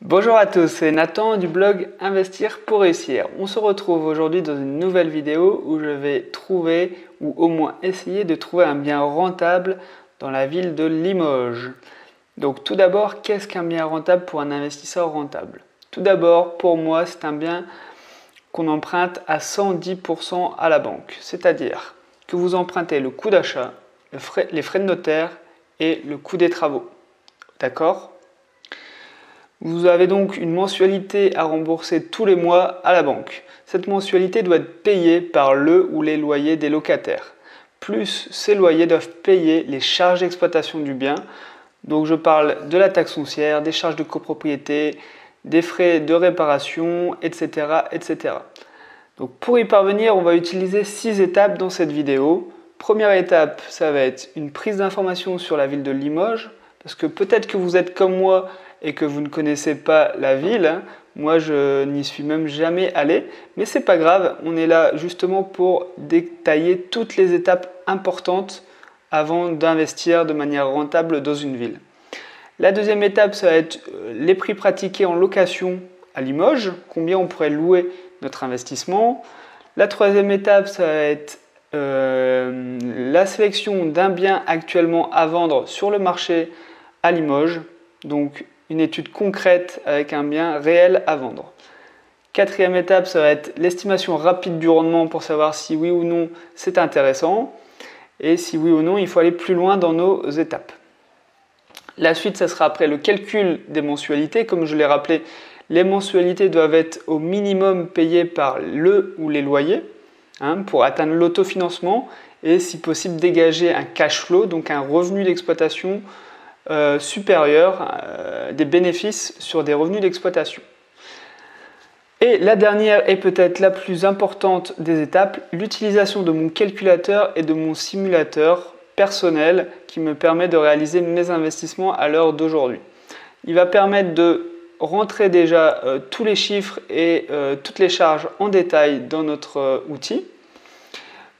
Bonjour à tous, c'est Nathan du blog Investir pour réussir. On se retrouve aujourd'hui dans une nouvelle vidéo où je vais trouver ou au moins essayer de trouver un bien rentable dans la ville de Limoges. Donc tout d'abord, qu'est-ce qu'un bien rentable pour un investisseur rentable? Tout d'abord, pour moi, c'est un bien qu'on emprunte à 110% à la banque. C'est-à-dire que vous empruntez le coût d'achat, les frais de notaire et le coût des travaux. D'accord ? Vous avez donc une mensualité à rembourser tous les mois à la banque. Cette mensualité doit être payée par le ou les loyers des locataires. Plus ces loyers doivent payer les charges d'exploitation du bien. Donc je parle de la taxe foncière, des charges de copropriété, des frais de réparation, etc. etc. Donc pour y parvenir, on va utiliser 6 étapes dans cette vidéo. Première étape, ça va être une prise d'information sur la ville de Limoges. Parce que peut-être que vous êtes comme moi et que vous ne connaissez pas la ville. Moi, je n'y suis même jamais allé, mais c'est pas grave. On est là justement pour détailler toutes les étapes importantes avant d'investir de manière rentable dans une ville. La deuxième étape, ça va être les prix pratiqués en location à Limoges, combien on pourrait louer notre investissement. La troisième étape, ça va être la sélection d'un bien actuellement à vendre sur le marché à Limoges, donc une étude concrète avec un bien réel à vendre. Quatrième étape, ça va être l'estimation rapide du rendement pour savoir si oui ou non c'est intéressant et si oui ou non il faut aller plus loin dans nos étapes. La suite, ça sera après le calcul des mensualités. Comme je l'ai rappelé, les mensualités doivent être au minimum payées par le ou les loyers pour atteindre l'autofinancement et si possible dégager un cash flow, donc un revenu d'exploitation supérieur, des bénéfices sur des revenus d'exploitation. Et la dernière et peut-être la plus importante des étapes, l'utilisation de mon calculateur et de mon simulateur personnel qui me permet de réaliser mes investissements à l'heure d'aujourd'hui. Il va permettre de rentrer déjà tous les chiffres et toutes les charges en détail dans notre outil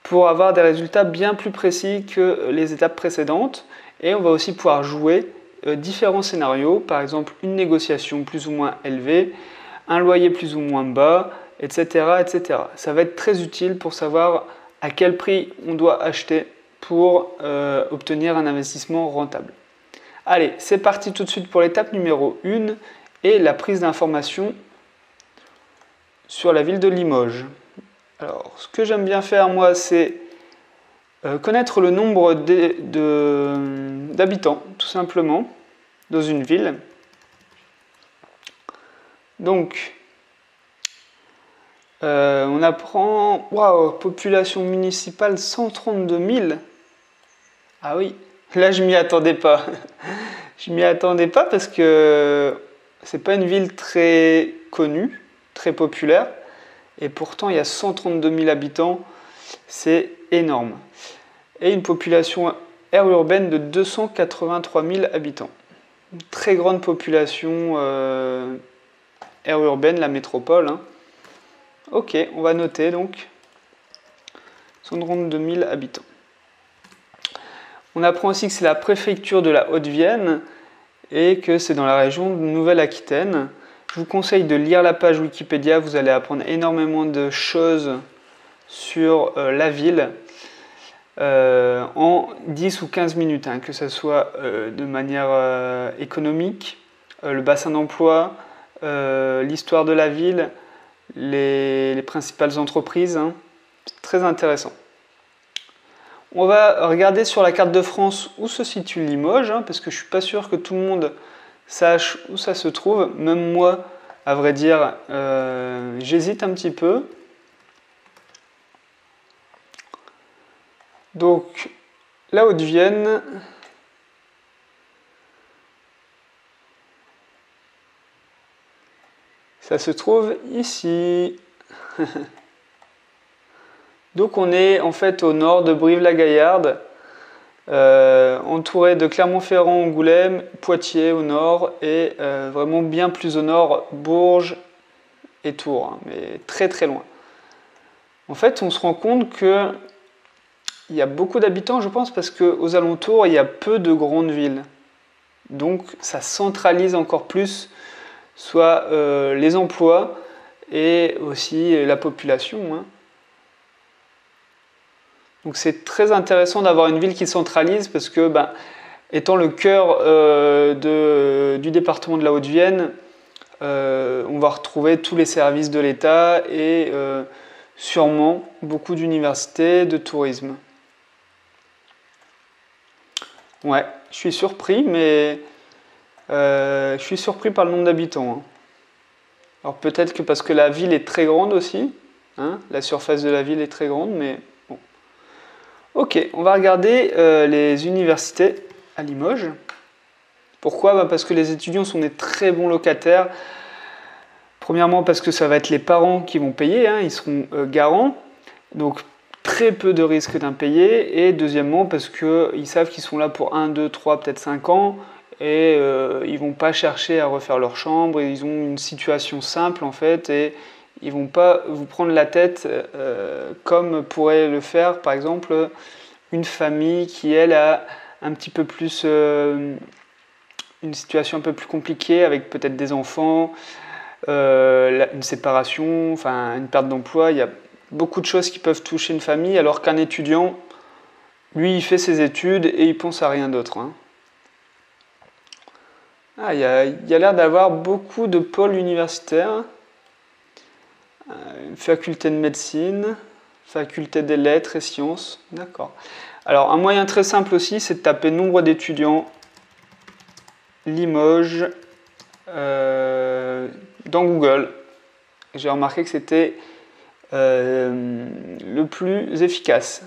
pour avoir des résultats bien plus précis que les étapes précédentes. Et on va aussi pouvoir jouer différents scénarios, par exemple une négociation plus ou moins élevée, un loyer plus ou moins bas, etc., etc. Ça va être très utile pour savoir à quel prix on doit acheter pour obtenir un investissement rentable. Allez, c'est parti tout de suite pour l'étape numéro 1 et la prise d'information sur la ville de Limoges. Alors, ce que j'aime bien faire moi, c'est connaître le nombre d'habitants, tout simplement, dans une ville. Donc, on apprend, waouh, population municipale 132 000. Ah oui, là je m'y attendais pas. Je m'y attendais pas parce que c'est pas une ville très connue, très populaire, et pourtant il y a 132 000 habitants, c'est énorme. Et une population aire urbaine de 283 000 habitants. Une très grande population aire urbaine, la métropole. Ok, on va noter donc 132 000 habitants. On apprend aussi que c'est la préfecture de la Haute-Vienne et que c'est dans la région de Nouvelle-Aquitaine. Je vous conseille de lire la page Wikipédia, vous allez apprendre énormément de choses sur la ville. En 10 ou 15 minutes, que ce soit de manière économique, le bassin d'emploi, l'histoire de la ville, les principales entreprises. C'est très intéressant. On va regarder sur la carte de France où se situe Limoges, parce que je ne suis pas sûr que tout le monde sache où ça se trouve. Même moi, à vrai dire, j'hésite un petit peu. Donc, la Haute-Vienne, ça se trouve ici. Donc on est en fait au nord de Brive-la-Gaillarde, entouré de Clermont-Ferrand, Angoulême, Poitiers au nord et vraiment bien plus au nord, Bourges et Tours, mais très très loin. En fait, on se rend compte que il y a beaucoup d'habitants, je pense, parce qu'aux alentours, il y a peu de grandes villes. Donc, ça centralise encore plus soit les emplois et aussi la population, hein. Donc c'est très intéressant d'avoir une ville qui centralise parce que, étant le cœur du département de la Haute-Vienne, on va retrouver tous les services de l'État et sûrement beaucoup d'universités, de tourisme. Ouais, je suis surpris, mais je suis surpris par le nombre d'habitants, hein. Alors peut-être que parce que la ville est très grande aussi, hein, la surface de la ville est très grande, mais bon. Ok, on va regarder les universités à Limoges. Pourquoi? Parce que les étudiants sont des très bons locataires. Premièrement parce que ça va être les parents qui vont payer, hein, ils seront garants, donc très peu de risques d'impayés. Et deuxièmement parce qu'ils savent qu'ils sont là pour 1, 2, 3, peut-être 5 ans, et ils ne vont pas chercher à refaire leur chambre, ils ont une situation simple en fait, et ils ne vont pas vous prendre la tête comme pourrait le faire par exemple une famille qui elle a un petit peu plus une situation un peu plus compliquée avec peut-être des enfants, une séparation, enfin une perte d'emploi. Il y a beaucoup de choses qui peuvent toucher une famille, alors qu'un étudiant, lui, il fait ses études et il pense à rien d'autre, hein. Ah, il y a l'air d'avoir beaucoup de pôles universitaires. Une faculté de médecine, faculté des lettres et sciences. D'accord. Alors, un moyen très simple aussi, c'est de taper nombre d'étudiants Limoges dans Google. J'ai remarqué que c'était le plus efficace.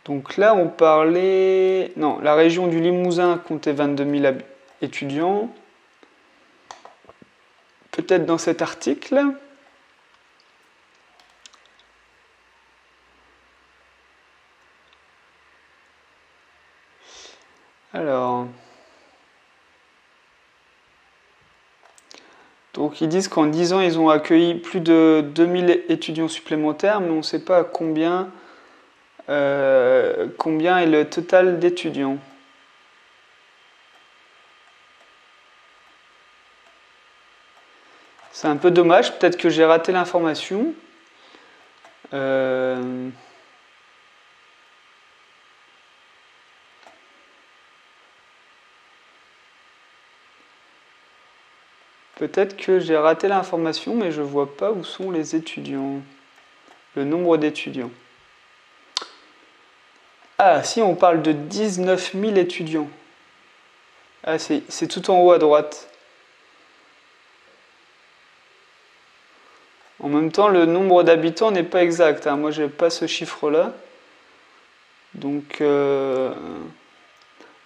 Donc là, on parlait... Non, la région du Limousin comptait 22 000 étudiants. Peut-être dans cet article. Alors... Donc ils disent qu'en 10 ans, ils ont accueilli plus de 2000 étudiants supplémentaires, mais on ne sait pas combien est le total d'étudiants. C'est un peu dommage, peut-être que j'ai raté l'information. Peut-être que j'ai raté l'information, mais je ne vois pas où sont les étudiants. Le nombre d'étudiants. Ah, si, on parle de 19 000 étudiants. Ah, c'est tout en haut à droite. En même temps, le nombre d'habitants n'est pas exact, hein. Moi, je n'ai pas ce chiffre-là. Donc, en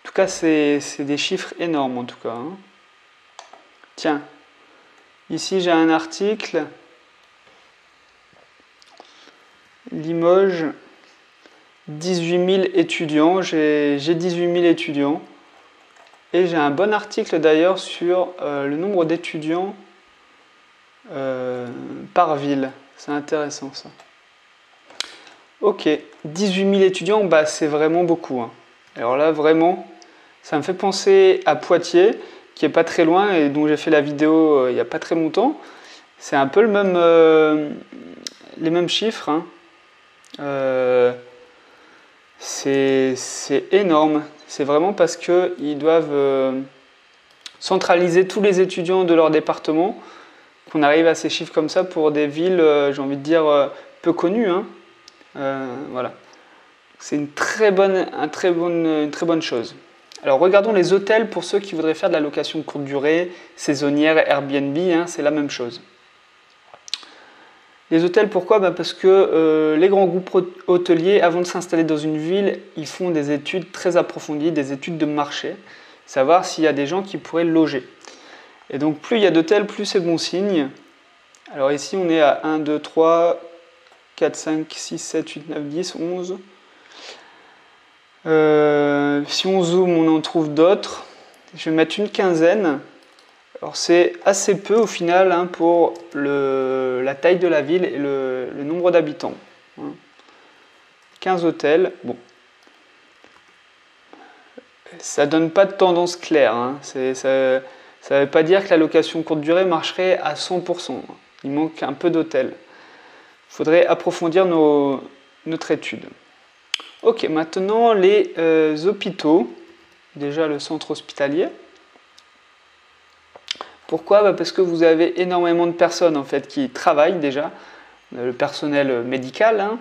tout cas, c'est des chiffres énormes, en tout cas, hein. Tiens, ici, j'ai un article. Limoges, 18 000 étudiants. J'ai 18 000 étudiants. Et j'ai un bon article, d'ailleurs, sur le nombre d'étudiants par ville. C'est intéressant ça. Ok, 18 000 étudiants, c'est vraiment beaucoup, hein. Alors là, vraiment, ça me fait penser à Poitiers, qui est pas très loin et dont j'ai fait la vidéo il n'y a pas très longtemps. C'est un peu les mêmes chiffres, hein. C'est énorme. C'est vraiment parce qu'ils doivent centraliser tous les étudiants de leur département qu'on arrive à ces chiffres comme ça pour des villes, j'ai envie de dire, peu connues, hein. Voilà. C'est une très bonne chose. Alors regardons les hôtels pour ceux qui voudraient faire de la location de courte durée, saisonnière, Airbnb, hein, c'est la même chose. Les hôtels, pourquoi? Parce que les grands groupes hôteliers, avant de s'installer dans une ville, ils font des études très approfondies, des études de marché, savoir s'il y a des gens qui pourraient loger. Et donc plus il y a d'hôtels, plus c'est bon signe. Alors ici on est à 1, 2, 3, 4, 5, 6, 7, 8, 9, 10, 11. Si on zoome, on en trouve d'autres. Je vais mettre une quinzaine. Alors c'est assez peu au final, hein, pour la taille de la ville et le nombre d'habitants, hein. 15 hôtels. Bon. ça donne pas de tendance claire, hein. Ça ne veut pas dire que la location courte durée marcherait à 100%. Il manque un peu d'hôtels. Il faudrait approfondir notre étude. Ok, maintenant les hôpitaux. Déjà le centre hospitalier. Pourquoi? Parce que vous avez énormément de personnes en fait qui travaillent déjà, le personnel médical, hein,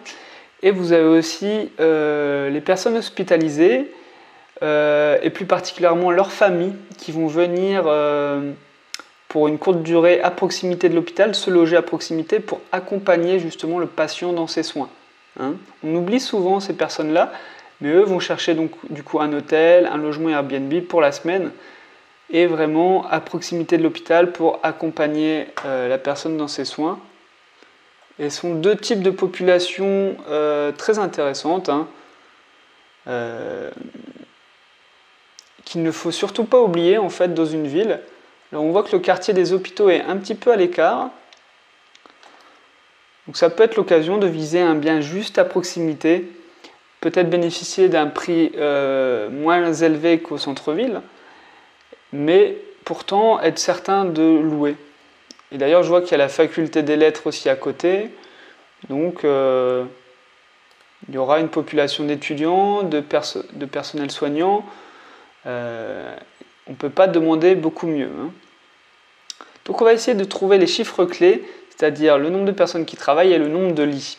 et vous avez aussi les personnes hospitalisées et plus particulièrement leurs familles qui vont venir pour une courte durée à proximité de l'hôpital, se loger à proximité pour accompagner justement le patient dans ses soins. Hein. On oublie souvent ces personnes-là, mais eux vont chercher donc du coup un hôtel, un logement Airbnb pour la semaine et vraiment à proximité de l'hôpital pour accompagner la personne dans ses soins. Et ce sont deux types de populations très intéressantes, hein, qu'il ne faut surtout pas oublier en fait dans une ville. Alors on voit que le quartier des hôpitaux est un petit peu à l'écart. Donc ça peut être l'occasion de viser un bien juste à proximité, peut-être bénéficier d'un prix moins élevé qu'au centre-ville, mais pourtant être certain de louer. Et d'ailleurs, je vois qu'il y a la faculté des lettres aussi à côté, donc il y aura une population d'étudiants, de personnel soignant. On ne peut pas demander beaucoup mieux. Hein. Donc on va essayer de trouver les chiffres clés, c'est-à-dire le nombre de personnes qui travaillent et le nombre de lits.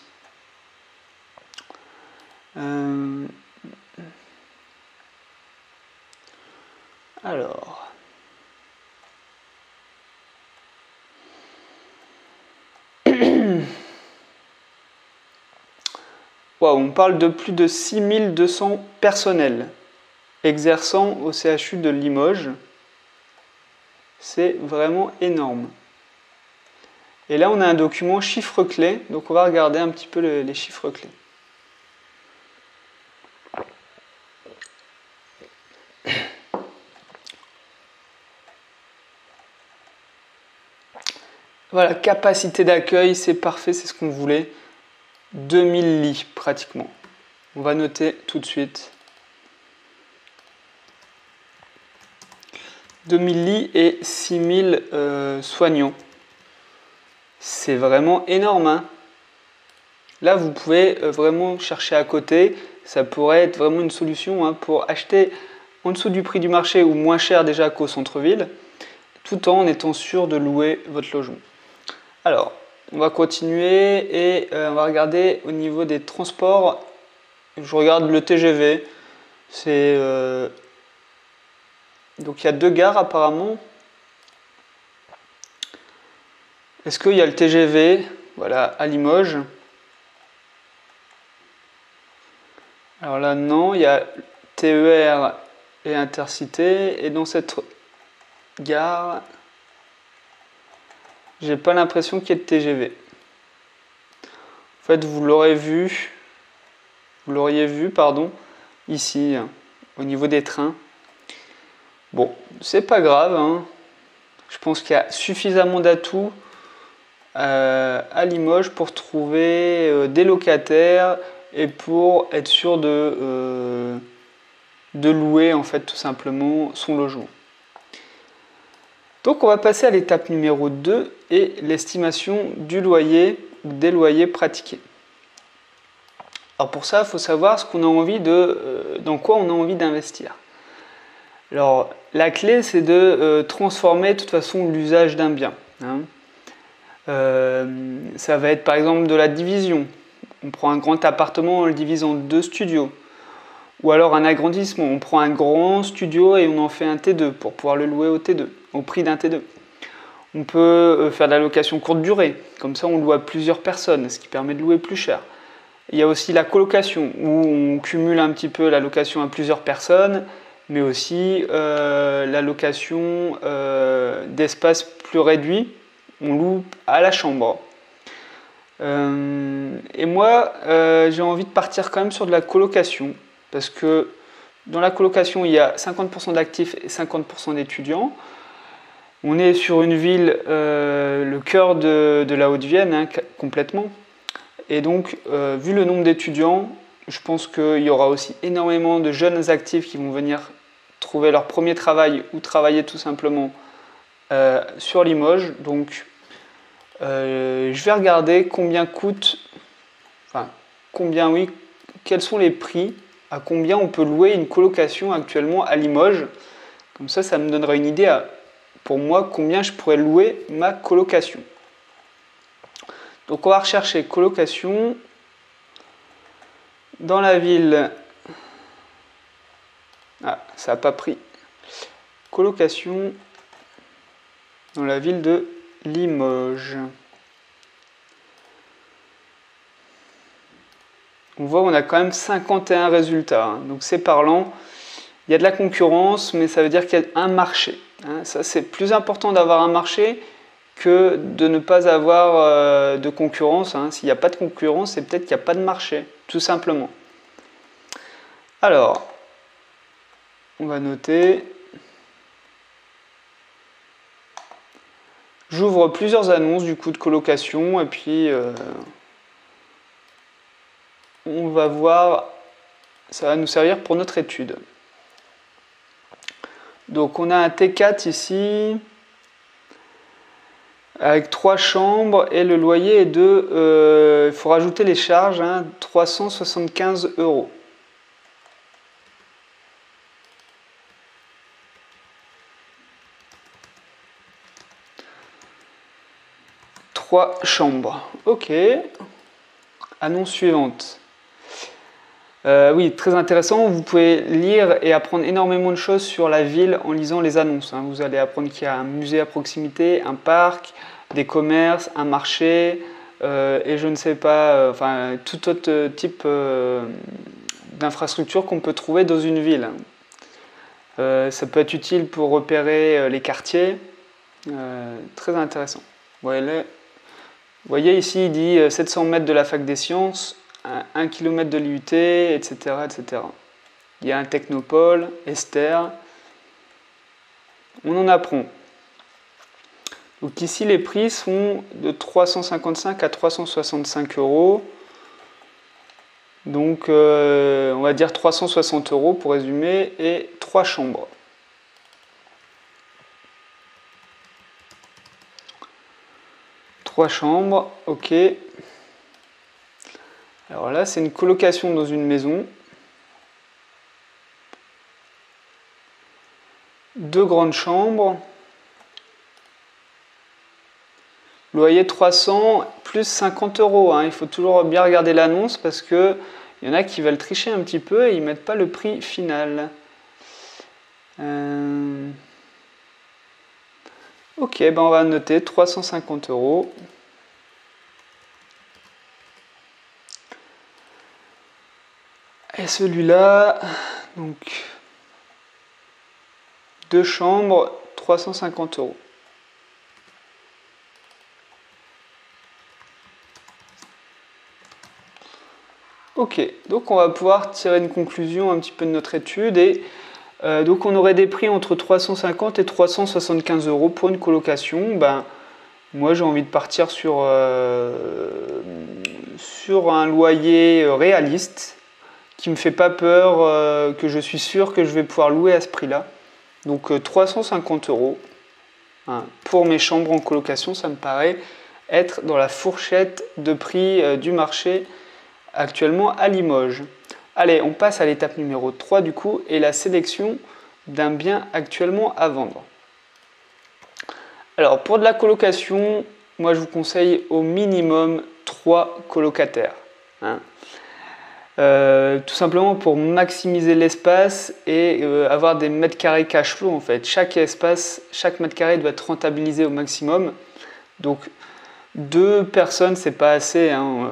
Alors, wow, on parle de plus de 6200 personnels exerçant au CHU de Limoges. C'est vraiment énorme. Et là, on a un document chiffres clés, donc on va regarder un petit peu les chiffres clés. Voilà, capacité d'accueil, c'est parfait, c'est ce qu'on voulait. 2000 lits pratiquement. On va noter tout de suite. 2000 lits et 6000 soignants. C'est vraiment énorme. Hein. Là, vous pouvez vraiment chercher à côté. Ça pourrait être vraiment une solution hein, pour acheter en dessous du prix du marché ou moins cher déjà qu'au centre-ville, tout en étant sûr de louer votre logement. Alors, on va continuer et on va regarder au niveau des transports. Je regarde le TGV. Donc il y a 2 gares apparemment. Est-ce qu'il y a le TGV? Voilà, à Limoges. Alors là, non, il y a TER et Intercité. Et dans cette gare, j'ai pas l'impression qu'il y ait de TGV. En fait, vous l'auriez vu, ici, hein, au niveau des trains. Bon, c'est pas grave, hein. Je pense qu'il y a suffisamment d'atouts à Limoges pour trouver des locataires et pour être sûr de louer en fait tout simplement son logement. Donc on va passer à l'étape numéro 2 et l'estimation du loyer ou des loyers pratiqués. Alors pour ça, il faut savoir ce qu'on a envie dans quoi on a envie d'investir. Alors la clé c'est de transformer de toute façon l'usage d'un bien. Hein. Ça va être par exemple de la division. On prend un grand appartement, on le divise en 2 studios. Ou alors un agrandissement, on prend un grand studio et on en fait un T2 pour pouvoir le louer au T2, au prix d'un T2. On peut faire de la location courte durée, comme ça on loue à plusieurs personnes, ce qui permet de louer plus cher. Il y a aussi la colocation, où on cumule un petit peu la location à plusieurs personnes, mais aussi la location d'espaces plus réduits, on loue à la chambre. Et moi, j'ai envie de partir quand même sur de la colocation, parce que dans la colocation, il y a 50% d'actifs et 50% d'étudiants. On est sur une ville, le cœur de la Haute-Vienne, hein, complètement. Et donc, vu le nombre d'étudiants, je pense qu'il y aura aussi énormément de jeunes actifs qui vont venir trouver leur premier travail ou travailler tout simplement sur Limoges. Donc je vais regarder combien coûte, enfin combien oui, quels sont les prix, à combien on peut louer une colocation actuellement à Limoges. Comme ça me donnera une idée pour moi combien je pourrais louer ma colocation. Donc on va rechercher colocation dans la ville. Ah, ça n'a pas pris. Colocation dans la ville de Limoges. On voit qu'on a quand même 51 résultats, hein, donc c'est parlant. Il y a de la concurrence, mais ça veut dire qu'il y a un marché. Hein. Ça, c'est plus important d'avoir un marché que de ne pas avoir de concurrence. Hein. S'il n'y a pas de concurrence, c'est peut-être qu'il n'y a pas de marché, tout simplement. Alors, on va noter. J'ouvre plusieurs annonces du coup de colocation et puis on va voir, ça va nous servir pour notre étude. Donc on a un T4 ici avec 3 chambres et le loyer est de, il faut rajouter les charges, hein, 375 €. Trois chambres. Ok. Annonce suivante. Oui, très intéressant. Vous pouvez lire et apprendre énormément de choses sur la ville en lisant les annonces. Hein. Vous allez apprendre qu'il y a un musée à proximité, un parc, des commerces, un marché, et je ne sais pas, enfin tout autre type d'infrastructure qu'on peut trouver dans une ville. Ça peut être utile pour repérer les quartiers. Très intéressant. Vous voyez ici, il dit 700 mètres de la fac des sciences, 1 km de l'IUT, etc., etc. Il y a un technopole, Esther. On en apprend. Donc ici, les prix sont de 355 à 365 €. Donc, on va dire 360 € pour résumer, et 3 chambres. Trois chambres, ok. Alors là, c'est une colocation dans une maison. 2 grandes chambres. Loyer 300 plus 50 €. Hein. Il faut toujours bien regarder l'annonce parce qu'il y en a qui veulent tricher un petit peu et ils ne mettent pas le prix final. Ok, ben on va noter 350 €. Et celui-là, donc 2 chambres, 350 €. Ok, donc on va pouvoir tirer une conclusion un petit peu de notre étude et donc on aurait des prix entre 350 et 375 € pour une colocation. Ben, moi j'ai envie de partir sur un loyer réaliste qui ne me fait pas peur, que je suis sûr que je vais pouvoir louer à ce prix-là. Donc 350 € hein, pour mes chambres en colocation, ça me paraît être dans la fourchette de prix du marché actuellement à Limoges. Allez, on passe à l'étape numéro 3 du coup, et la sélection d'un bien actuellement à vendre. Alors pour de la colocation, moi je vous conseille au minimum 3 colocataires. Hein. Tout simplement pour maximiser l'espace et avoir des mètres carrés cash flow en fait. Chaque mètre carré doit être rentabilisé au maximum. Donc 2 personnes c'est pas assez. Hein.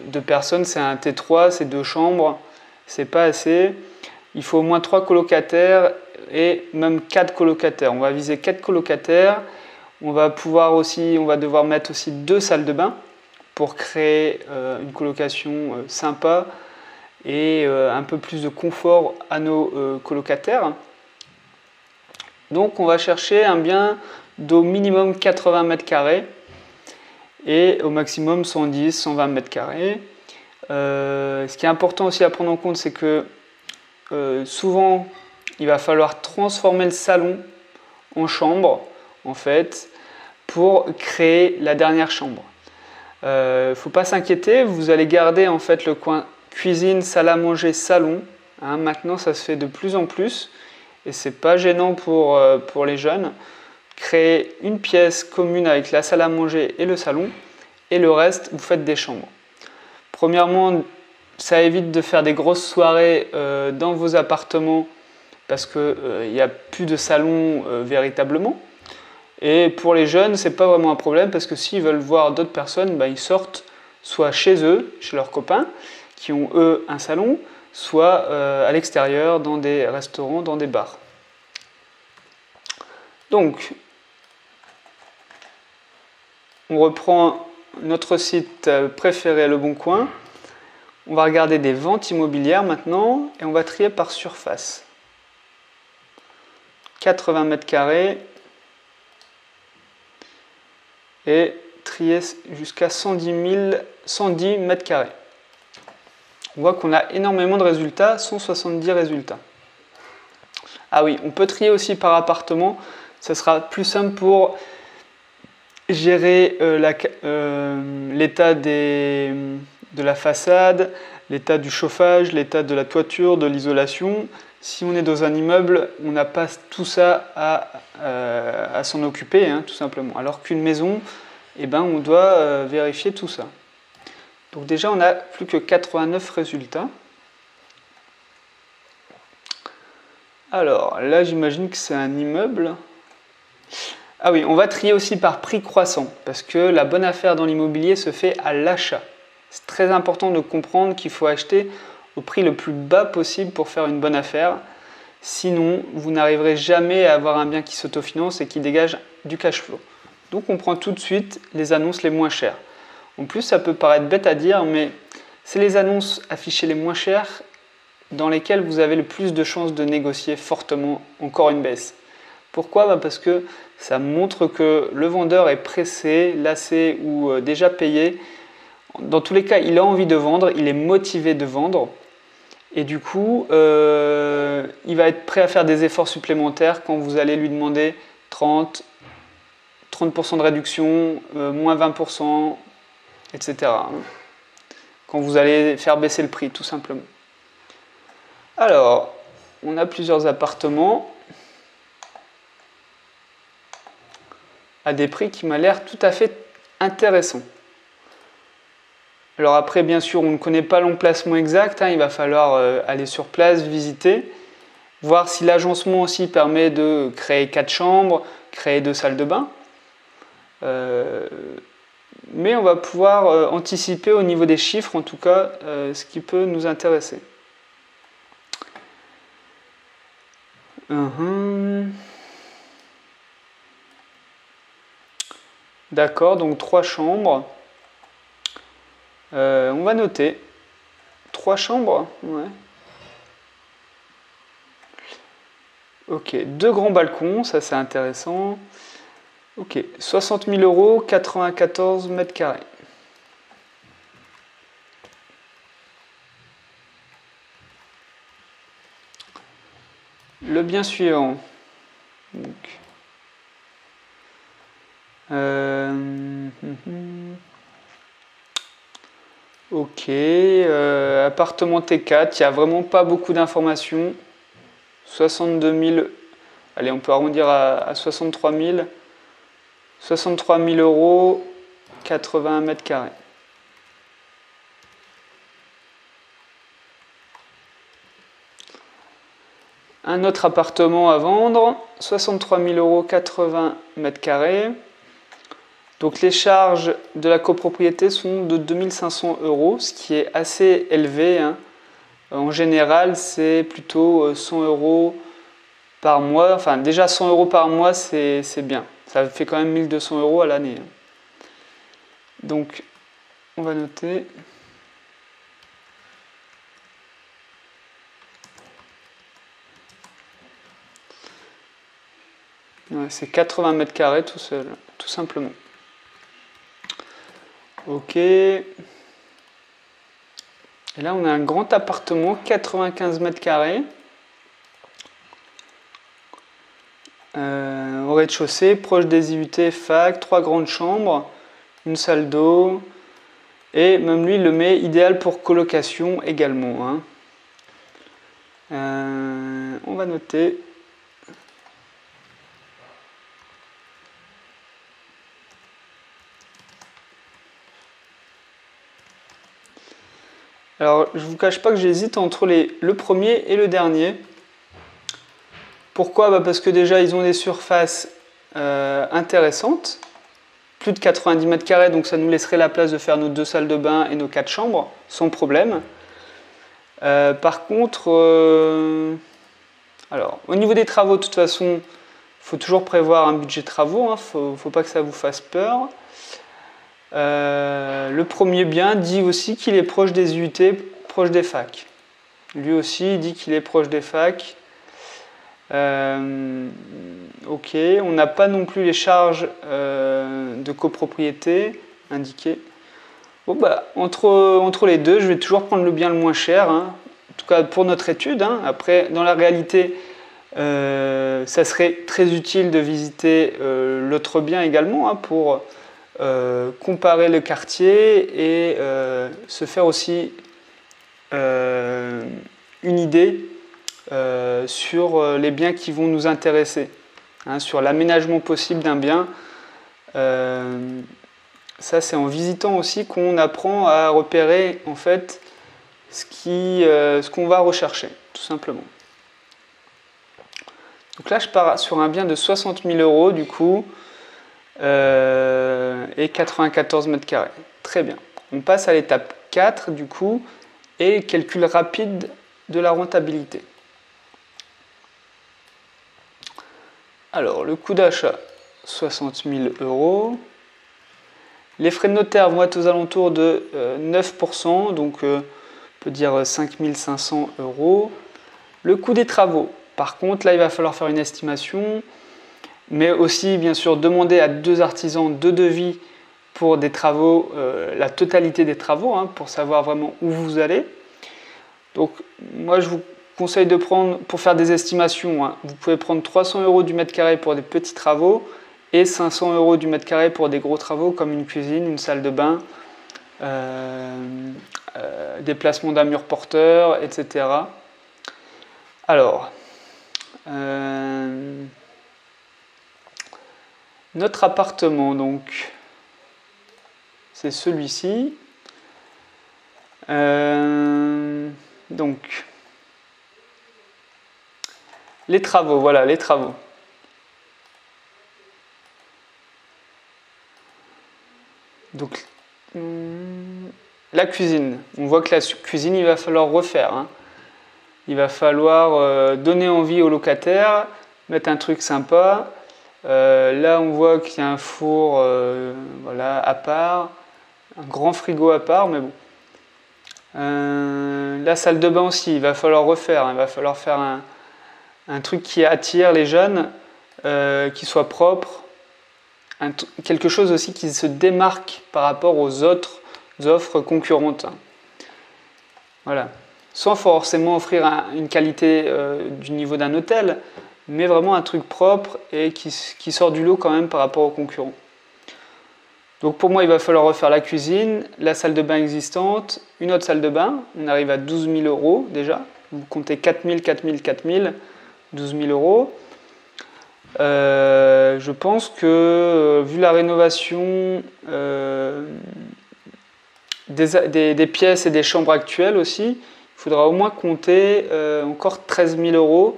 2 personnes c'est un T3, c'est 2 chambres, c'est pas assez. Il faut au moins 3 colocataires et même 4 colocataires. On va viser 4 colocataires. On va devoir mettre aussi 2 salles de bain pour créer une colocation sympa et un peu plus de confort à nos colocataires. Donc on va chercher un bien d'au minimum 80 mètres carrés et au maximum 110, 120 mètres carrés. Ce qui est important aussi à prendre en compte, c'est que souvent il va falloir transformer le salon en chambre, en fait, pour créer la dernière chambre. Faut pas s'inquiéter, vous allez garder en fait le coin cuisine, salle à manger, salon. Hein, maintenant, ça se fait de plus en plus et c'est pas gênant pour les jeunes. Créez une pièce commune avec la salle à manger et le salon et le reste, vous faites des chambres. Premièrement, ça évite de faire des grosses soirées dans vos appartements parce qu'il n'y a plus de salon véritablement. Et pour les jeunes, c'est pas vraiment un problème parce que s'ils veulent voir d'autres personnes, ils sortent soit chez eux, chez leurs copains, qui ont eux un salon, soit à l'extérieur, dans des restaurants, dans des bars. Donc, on reprend notre site préféré, Le Bon Coin. On va regarder des ventes immobilières maintenant et on va trier par surface. 80 mètres carrés et trier jusqu'à 110 mètres carrés. On voit qu'on a énormément de résultats, 170 résultats. Ah oui, on peut trier aussi par appartement, ça sera plus simple pour gérer l'état de la façade, l'état du chauffage, l'état de la toiture, de l'isolation. Si on est dans un immeuble, on n'a pas tout ça à s'en occuper, tout simplement. Alors qu'une maison, on doit vérifier tout ça. Donc déjà, on n'a plus que 89 résultats. Alors là, j'imagine que c'est un immeuble. Ah oui, on va trier aussi par prix croissant, parce que la bonne affaire dans l'immobilier se fait à l'achat. C'est très important de comprendre qu'il faut acheter au prix le plus bas possible pour faire une bonne affaire. Sinon, vous n'arriverez jamais à avoir un bien qui s'autofinance et qui dégage du cash flow. Donc on prend tout de suite les annonces les moins chères. En plus, ça peut paraître bête à dire, mais c'est les annonces affichées les moins chères dans lesquelles vous avez le plus de chances de négocier fortement encore une baisse. Pourquoi ? Parce que ça montre que le vendeur est pressé, lassé ou déjà payé. Dans tous les cas, il a envie de vendre, il est motivé de vendre. Et du coup, il va être prêt à faire des efforts supplémentaires quand vous allez lui demander 30% de réduction, moins 20%, etc. Quand vous allez faire baisser le prix, tout simplement. Alors, on a plusieurs appartements à des prix qui m'a l'air tout à fait intéressants. Alors après, bien sûr, on ne connaît pas l'emplacement exact, il va falloir aller sur place, visiter, voir si l'agencement aussi permet de créer 4 chambres, créer 2 salles de bain. Mais on va pouvoir anticiper au niveau des chiffres, en tout cas, ce qui peut nous intéresser. D'accord, donc 3 chambres. On va noter 3 chambres, ouais. Ok, 2 grands balcons, ça c'est intéressant. Ok, 60 000 €, 94 mètres carrés. Le bien suivant. Donc, ok, appartement T4, il n'y a vraiment pas beaucoup d'informations. 62 000, allez, on peut arrondir à 63 000. 63 000 €, 81 mètres carrés. Un autre appartement à vendre, 63 000 €, 80 mètres carrés. Donc les charges de la copropriété sont de 2 500 €, ce qui est assez élevé. En général, c'est plutôt 100 € par mois. Enfin, déjà 100 € par mois, c'est bien. Ça fait quand même 1 200 € à l'année. Donc, on va noter. Ouais, c'est 80 mètres carrés tout seul, tout simplement. Ok. Et là, on a un grand appartement, 95 mètres carrés. Au rez-de-chaussée, proche des IUT, fac, 3 grandes chambres, une salle d'eau, et même lui il le met idéal pour colocation également, hein. On va noter. Alors, je ne vous cache pas que j'hésite entre le premier et le dernier. Pourquoi? Parce que déjà, ils ont des surfaces intéressantes. Plus de 90 mètres carrés, donc ça nous laisserait la place de faire nos 2 salles de bain et nos 4 chambres, sans problème. Par contre, alors, au niveau des travaux, de toute façon, il faut toujours prévoir un budget travaux, hein, faut pas que ça vous fasse peur. Le premier bien dit aussi qu'il est proche des UT, proche des facs. Lui aussi il dit qu'il est proche des facs. Ok, on n'a pas non plus les charges de copropriété indiquées. Bon, bah, entre les deux, je vais toujours prendre le bien le moins cher, hein. En tout cas pour notre étude, hein. Après, dans la réalité, ça serait très utile de visiter l'autre bien également, hein, pour comparer le quartier et se faire aussi une idée sur les biens qui vont nous intéresser, hein, sur l'aménagement possible d'un bien. Ça, c'est en visitant aussi qu'on apprend à repérer en fait ce qu'on va rechercher, tout simplement. Donc là, je pars sur un bien de 60 000 € du coup, et 94 mètres carrés. Très bien. On passe à l'étape 4 du coup, et calcul rapide de la rentabilité. Alors, le coût d'achat, 60 000 €. Les frais de notaire vont être aux alentours de 9%, donc on peut dire 5 500 €. Le coût des travaux, par contre, là il va falloir faire une estimation, mais aussi bien sûr demander à 2 artisans de devis pour des travaux, la totalité des travaux, hein, pour savoir vraiment où vous allez. Donc moi je vous conseille de prendre, pour faire des estimations, hein, vous pouvez prendre 300 € du mètre carré pour des petits travaux et 500 € du mètre carré pour des gros travaux comme une cuisine, une salle de bain, des placements d'un mur porteur, etc. Alors, notre appartement, donc, c'est celui-ci. Donc, les travaux, voilà, les travaux. Donc, la cuisine. On voit que la cuisine, il va falloir refaire, hein. Il va falloir donner envie aux locataires, mettre un truc sympa. Là, on voit qu'il y a un four voilà, à part, un grand frigo à part, mais bon. La salle de bain aussi, il va falloir refaire. Il va falloir faire un truc qui attire les jeunes, qui soit propre. Quelque chose aussi qui se démarque par rapport aux autres offres concurrentes. Voilà. Sans forcément offrir une qualité du niveau d'un hôtel, mais vraiment un truc propre et qui sort du lot quand même par rapport aux concurrents. Donc pour moi, il va falloir refaire la cuisine, la salle de bain existante, une autre salle de bain. On arrive à 12 000 € déjà. Vous comptez 4 000, 4 000, 4 000, 12 000 €. Je pense que vu la rénovation des pièces et des chambres actuelles aussi, il faudra au moins compter encore 13 000 €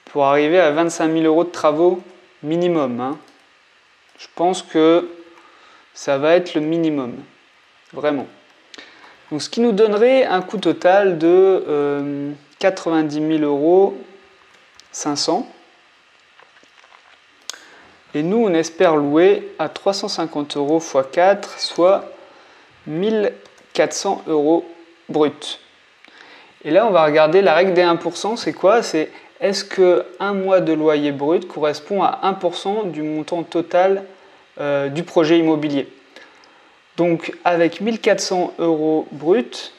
pour arriver à 25 000 € de travaux minimum, hein. Je pense que ça va être le minimum, vraiment. Donc, ce qui nous donnerait un coût total de 90 000 500 €. Et nous, on espère louer à 350 € x 4, soit 1400 € brut. Et là, on va regarder la règle des 1%. C'est quoi? C'est est-ce que un mois de loyer brut correspond à 1% du montant total du projet immobilier? Donc, avec 1400 € brut,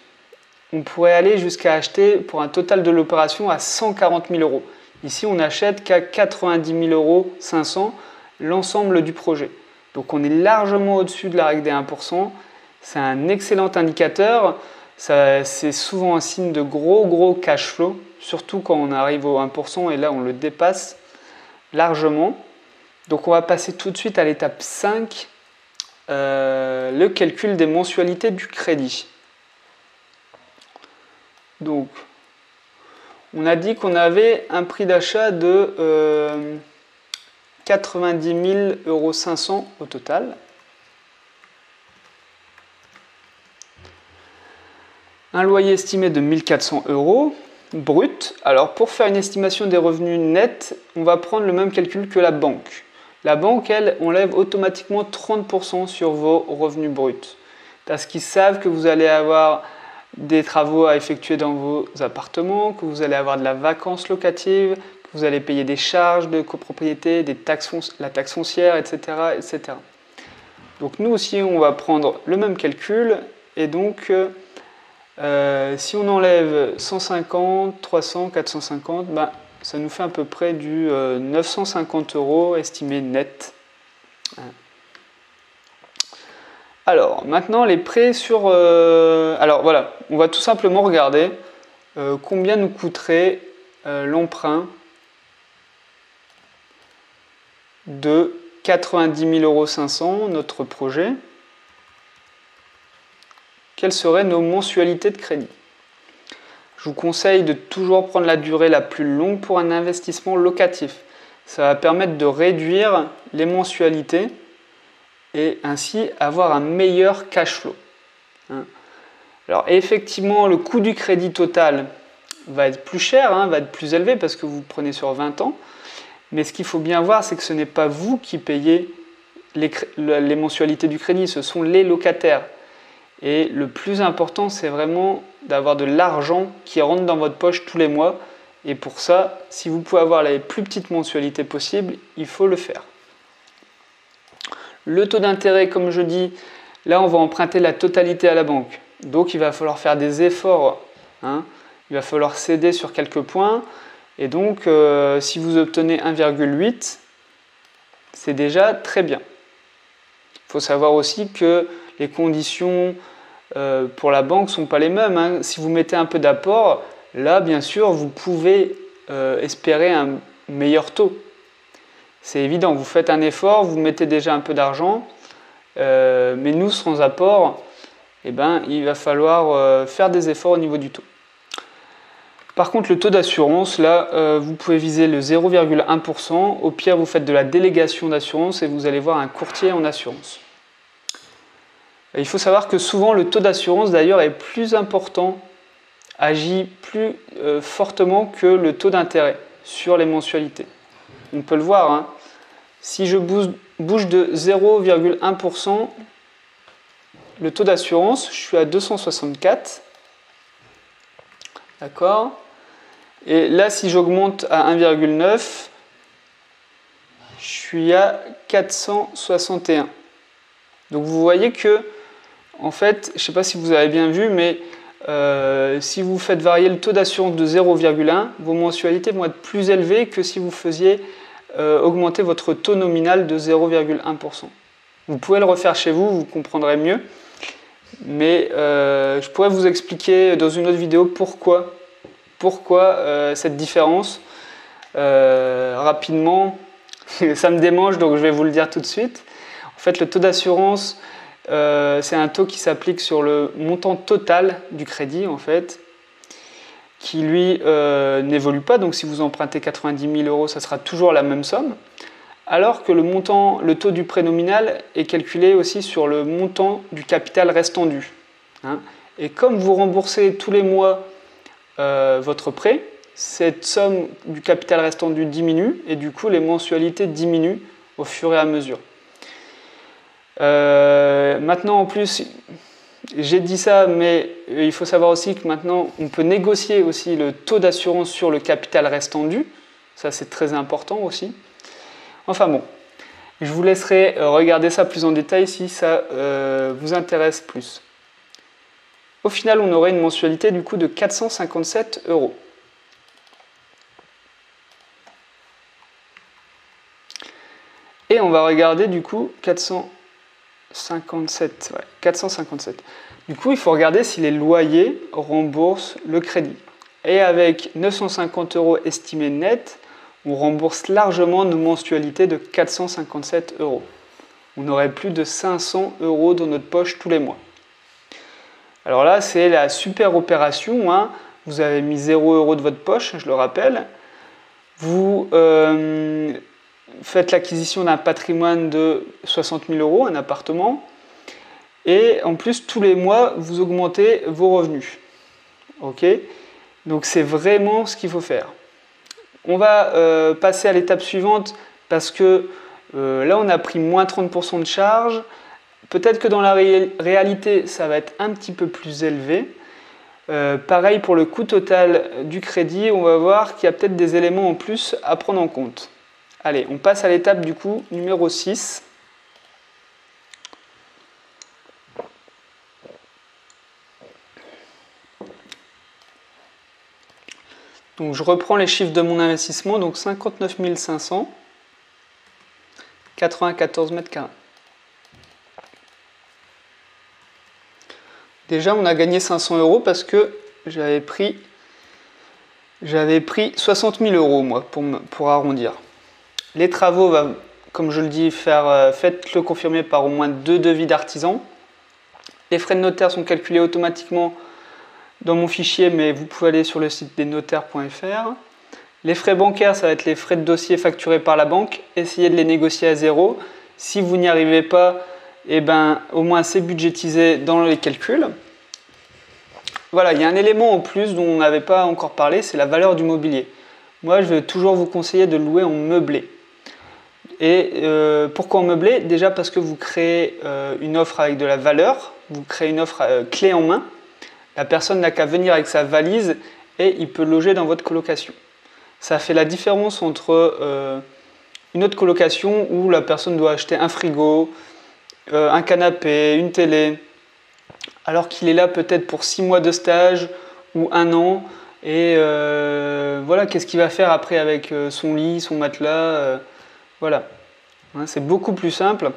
on pourrait aller jusqu'à acheter pour un total de l'opération à 140 000 €. Ici, on n'achète qu'à 90 000 500 € l'ensemble du projet. Donc on est largement au-dessus de la règle des 1%. C'est un excellent indicateur. C'est souvent un signe de gros cash flow, surtout quand on arrive au 1% et là on le dépasse largement. Donc on va passer tout de suite à l'étape 5, le calcul des mensualités du crédit. Donc on a dit qu'on avait un prix d'achat de 90 000 500 € au total. Un loyer estimé de 1 400 € brut. Alors pour faire une estimation des revenus nets, on va prendre le même calcul que la banque. La banque, elle, enlève automatiquement 30% sur vos revenus bruts. Parce qu'ils savent que vous allez avoir des travaux à effectuer dans vos appartements, que vous allez avoir de la vacance locative, que vous allez payer des charges de copropriété, la taxe foncière, etc., etc. Donc nous aussi, on va prendre le même calcul et donc si on enlève 150, 300, 450, ça nous fait à peu près du 950 € estimé net. Alors, maintenant les prêts sur... alors voilà, on va tout simplement regarder combien nous coûterait l'emprunt de 90 000 500 €, notre projet. Quelles seraient nos mensualités de crédit? Je vous conseille de toujours prendre la durée la plus longue pour un investissement locatif. Ça va permettre de réduire les mensualités et ainsi avoir un meilleur cash flow. Alors effectivement, le coût du crédit total va être plus cher, va être plus élevé parce que vous prenez sur 20 ans. Mais ce qu'il faut bien voir, c'est que ce n'est pas vous qui payez les mensualités du crédit, ce sont les locataires. Et le plus important, c'est vraiment d'avoir de l'argent qui rentre dans votre poche tous les mois. Et pour ça, si vous pouvez avoir les plus petites mensualités possibles, il faut le faire. Le taux d'intérêt, comme je dis, là on va emprunter la totalité à la banque. Donc il va falloir faire des efforts. Il va falloir céder sur quelques points. Et donc si vous obtenez 1,8, c'est déjà très bien. Il faut savoir aussi que les conditions pour la banque ne sont pas les mêmes. Si vous mettez un peu d'apport, là bien sûr vous pouvez espérer un meilleur taux. C'est évident, vous faites un effort, vous mettez déjà un peu d'argent, mais nous sans apport, il va falloir faire des efforts au niveau du taux. Par contre, le taux d'assurance, là, vous pouvez viser le 0,1%. Au pire, vous faites de la délégation d'assurance et vous allez voir un courtier en assurance. Il faut savoir que souvent, le taux d'assurance, d'ailleurs, est plus important, agit plus fortement que le taux d'intérêt sur les mensualités. On peut le voir, si je bouge de 0,1%, le taux d'assurance, je suis à 264. D'accord? Et là, si j'augmente à 1,9, je suis à 461. Donc vous voyez que, en fait, je ne sais pas si vous avez bien vu, mais si vous faites varier le taux d'assurance de 0,1, vos mensualités vont être plus élevées que si vous faisiez augmenter votre taux nominal de 0,1%. Vous pouvez le refaire chez vous, vous comprendrez mieux. Mais je pourrais vous expliquer dans une autre vidéo pourquoi cette différence. Rapidement, ça me démange, donc je vais vous le dire tout de suite. En fait, le taux d'assurance, c'est un taux qui s'applique sur le montant total du crédit, en fait, qui lui n'évolue pas. Donc si vous empruntez 90 000 €, ça sera toujours la même somme. Alors que le taux du prêt nominal est calculé aussi sur le montant du capital restant dû. Et comme vous remboursez tous les mois votre prêt, cette somme du capital restant dû diminue et du coup les mensualités diminuent au fur et à mesure. Maintenant en plus, j'ai dit ça, mais il faut savoir aussi que maintenant on peut négocier aussi le taux d'assurance sur le capital restant dû. Ça c'est très important aussi. Enfin bon, je vous laisserai regarder ça plus en détail si ça vous intéresse plus. Au final, on aurait une mensualité du coup de 457 €. Et on va regarder du coup 457. Ouais, 457. Du coup, il faut regarder si les loyers remboursent le crédit. Et avec 950 € estimés net, on rembourse largement nos mensualités de 457 €. On aurait plus de 500 € dans notre poche tous les mois. Alors là, c'est la super opération, hein. Vous avez mis 0 € de votre poche, je le rappelle. Vous faites l'acquisition d'un patrimoine de 60 000 €, un appartement. Et en plus, tous les mois, vous augmentez vos revenus. Ok ? Donc c'est vraiment ce qu'il faut faire. On va passer à l'étape suivante parce que là, on a pris moins 30% de charge. Peut-être que dans la réalité, ça va être un petit peu plus élevé. Pareil pour le coût total du crédit, on va voir qu'il y a peut-être des éléments en plus à prendre en compte. Allez, on passe à l'étape du coup numéro 6. Donc je reprends les chiffres de mon investissement, donc 59 500, 94 mètres carrés. Déjà, on a gagné 500 € parce que j'avais pris 60 000 € moi, pour arrondir. Les travaux, comme je le dis, faites-le confirmer par au moins 2 devis d'artisan. Les frais de notaire sont calculés automatiquement dans mon fichier, mais vous pouvez aller sur le site desnotaires.fr. Les frais bancaires, ça va être les frais de dossier facturés par la banque. Essayez de les négocier à zéro. Si vous n'y arrivez pas, eh ben, au moins c'est budgétisé dans les calculs. Voilà, il y a un élément en plus dont on n'avait pas encore parlé, c'est la valeur du mobilier. Moi, je vais toujours vous conseiller de louer en meublé. Et pourquoi en meublé? Déjà parce que vous créez une offre avec de la valeur, vous créez une offre clé en main. La personne n'a qu'à venir avec sa valise et il peut loger dans votre colocation. Ça fait la différence entre une autre colocation où la personne doit acheter un frigo, un canapé, une télé, alors qu'il est là peut-être pour 6 mois de stage ou 1 an. Et voilà, qu'est-ce qu'il va faire après avec son lit, son matelas, voilà. Hein, c'est beaucoup plus simple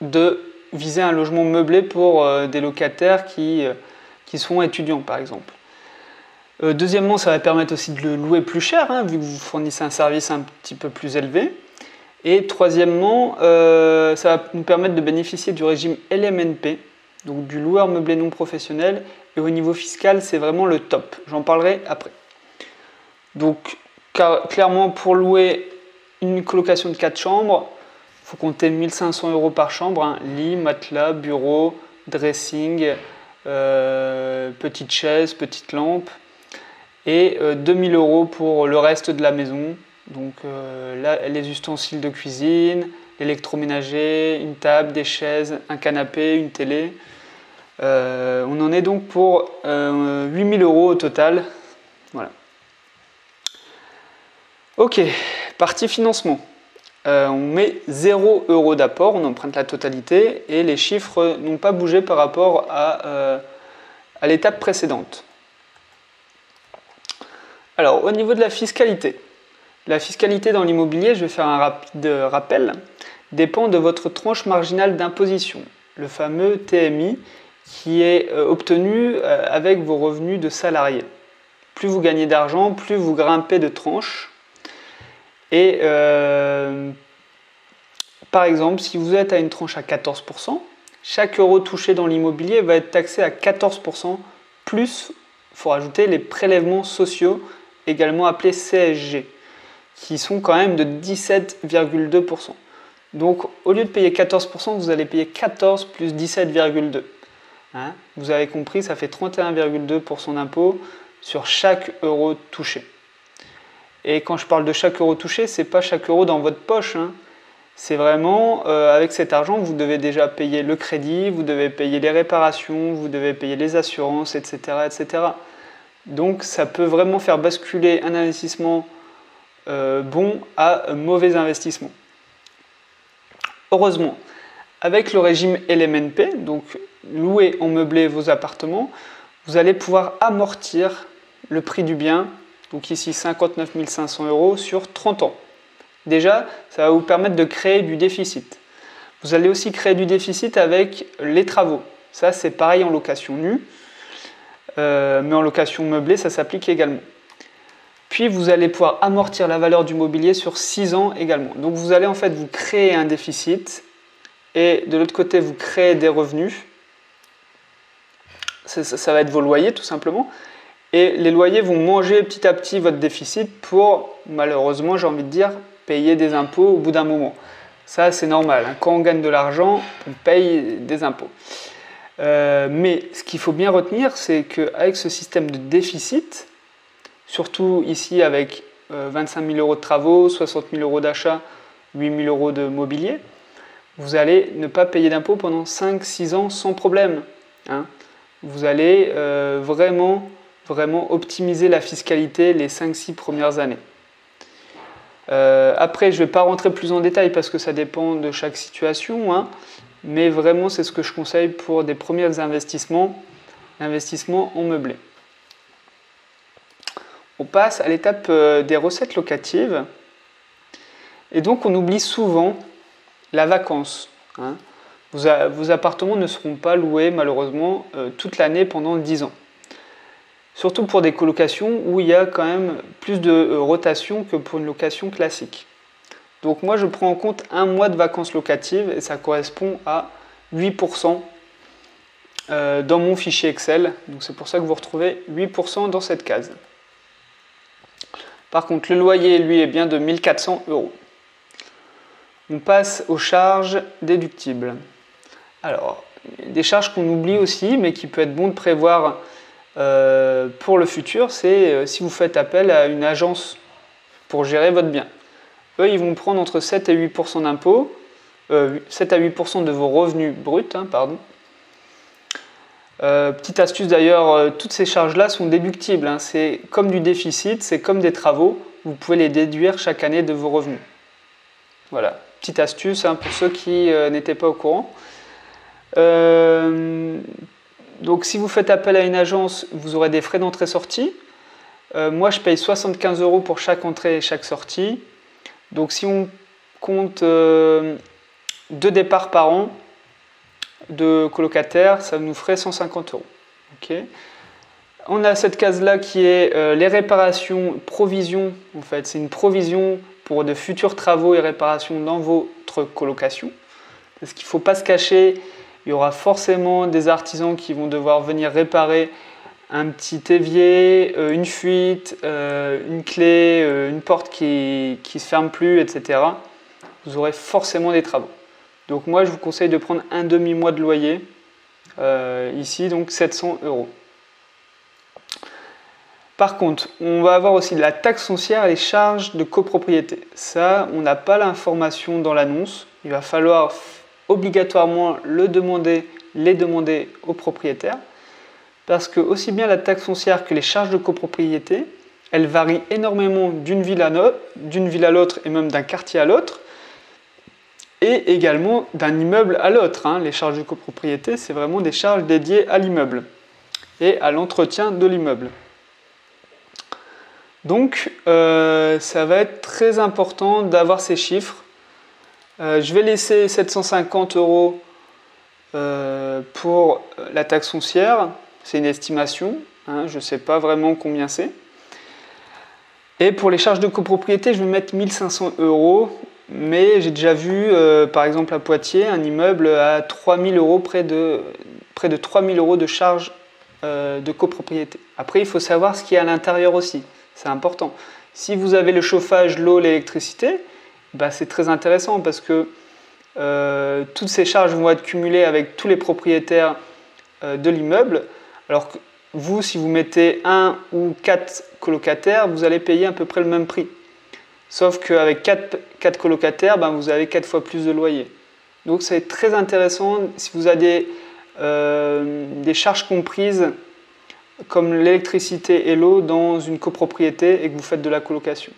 de viser un logement meublé pour des locataires qui sont étudiants par exemple. Deuxièmement, ça va permettre aussi de le louer plus cher, hein, vu que vous fournissez un service un petit peu plus élevé. Et troisièmement, ça va nous permettre de bénéficier du régime LMNP, donc du loueur meublé non professionnel. Et au niveau fiscal, c'est vraiment le top. J'en parlerai après. Donc, clairement, pour louer une colocation de 4 chambres, il faut compter 1 500 € par chambre, hein, lit, matelas, bureau, dressing, petite chaise, petite lampe, et 2 000 € pour le reste de la maison. Donc là, les ustensiles de cuisine, l'électroménager, une table, des chaises, un canapé, une télé. On en est donc pour 8 000 € au total. Voilà. Ok, partie financement. On met 0 € d'apport, on emprunte la totalité et les chiffres n'ont pas bougé par rapport à l'étape précédente. Alors, au niveau de la fiscalité dans l'immobilier, je vais faire un rapide rappel, dépend de votre tranche marginale d'imposition, le fameux TMI, qui est obtenu avec vos revenus de salarié. Plus vous gagnez d'argent, plus vous grimpez de tranche. Et par exemple, si vous êtes à une tranche à 14%, chaque euro touché dans l'immobilier va être taxé à 14%, plus il faut rajouter les prélèvements sociaux, également appelés CSG, qui sont quand même de 17,2%. Donc au lieu de payer 14%, vous allez payer 14 plus 17,2%. Hein, vous avez compris, ça fait 31,2% d'impôt sur chaque euro touché. Et quand je parle de chaque euro touché, c'est pas chaque euro dans votre poche. Hein. C'est vraiment, avec cet argent, vous devez déjà payer le crédit, vous devez payer les réparations, vous devez payer les assurances, etc., etc. Donc ça peut vraiment faire basculer un investissement bon à un mauvais investissement. Heureusement, avec le régime LMNP, donc louer en meublé vos appartements, vous allez pouvoir amortir le prix du bien, donc ici 59 500 € sur 30 ans. Déjà, ça va vous permettre de créer du déficit. Vous allez aussi créer du déficit avec les travaux. Ça, c'est pareil en location nue, mais en location meublée, ça s'applique également. Puis, vous allez pouvoir amortir la valeur du mobilier sur 6 ans également. Donc, vous allez en fait vous créer un déficit et de l'autre côté, vous créez des revenus. Ça va être vos loyers, tout simplement. Et les loyers vont manger petit à petit votre déficit pour, malheureusement, j'ai envie de dire, payer des impôts au bout d'un moment. Ça, c'est normal. Quand on gagne de l'argent, on paye des impôts. Mais ce qu'il faut bien retenir, c'est qu'avec ce système de déficit, surtout ici avec 25 000 euros de travaux, 60 000 euros d'achat, 8 000 euros de mobilier, vous allez ne pas payer d'impôts pendant 5-6 ans sans problème. Vous allez vraiment optimiser la fiscalité les 5-6 premières années. Après, je ne vais pas rentrer plus en détail parce que ça dépend de chaque situation, mais vraiment c'est ce que je conseille pour des premiers investissements en meublé. On passe à l'étape des recettes locatives. Et donc on oublie souvent la vacance. Vos appartements ne seront pas loués malheureusement toute l'année pendant 10 ans. Surtout pour des colocations où il y a quand même plus de rotation que pour une location classique. Donc moi je prends en compte un mois de vacances locatives et ça correspond à 8% dans mon fichier Excel. Donc c'est pour ça que vous retrouvez 8% dans cette case. Par contre le loyer lui est bien de 1 400 euros. On passe aux charges déductibles. Alors, des charges qu'on oublie aussi mais qui peut être bon de prévoir pour le futur, c'est si vous faites appel à une agence pour gérer votre bien. Eux, ils vont prendre entre 7 et 8% d'impôts, 7 à 8% de vos revenus bruts, petite astuce d'ailleurs, toutes ces charges-là sont déductibles. C'est comme du déficit, c'est comme des travaux, vous pouvez les déduire chaque année de vos revenus. Voilà, petite astuce pour ceux qui n'étaient pas au courant. Donc si vous faites appel à une agence, vous aurez des frais d'entrée-sortie. Moi, je paye 75 euros pour chaque entrée et chaque sortie. Donc si on compte 2 départs par an de colocataires, ça nous ferait 150 euros. Okay. On a cette case-là qui est les réparations, provisions. En fait, c'est une provision pour de futurs travaux et réparations dans votre colocation. Parce qu'il ne faut pas se cacher. Il y aura forcément des artisans qui vont devoir venir réparer un petit évier, une fuite, une clé, une porte qui ne se ferme plus, etc. Vous aurez forcément des travaux. Donc moi, je vous conseille de prendre un demi-mois de loyer, ici, donc 700 euros. Par contre, on va avoir aussi de la taxe foncière et les charges de copropriété. Ça, on n'a pas l'information dans l'annonce. Il va falloir obligatoirement les demander aux propriétaires parce que aussi bien la taxe foncière que les charges de copropriété, elles varient énormément d'une ville à l'autre et même d'un quartier à l'autre et également d'un immeuble à l'autre. Les charges de copropriété, c'est vraiment des charges dédiées à l'immeuble et à l'entretien de l'immeuble. Donc ça va être très important d'avoir ces chiffres. Je vais laisser 750 euros pour la taxe foncière, c'est une estimation, je ne sais pas vraiment combien c'est. Et pour les charges de copropriété, je vais mettre 1500 euros, mais j'ai déjà vu, par exemple à Poitiers, un immeuble à 3000 euros, près de 3000 euros de charges de copropriété. Après, il faut savoir ce qu'il y a à l'intérieur aussi, c'est important. Si vous avez le chauffage, l'eau, l'électricité, c'est très intéressant parce que toutes ces charges vont être cumulées avec tous les propriétaires de l'immeuble. Alors que vous, si vous mettez 1 ou 4 colocataires, vous allez payer à peu près le même prix. Sauf qu'avec 4 colocataires, vous avez 4 fois plus de loyer. Donc c'est très intéressant si vous avez des charges comprises comme l'électricité et l'eau dans une copropriété et que vous faites de la colocation.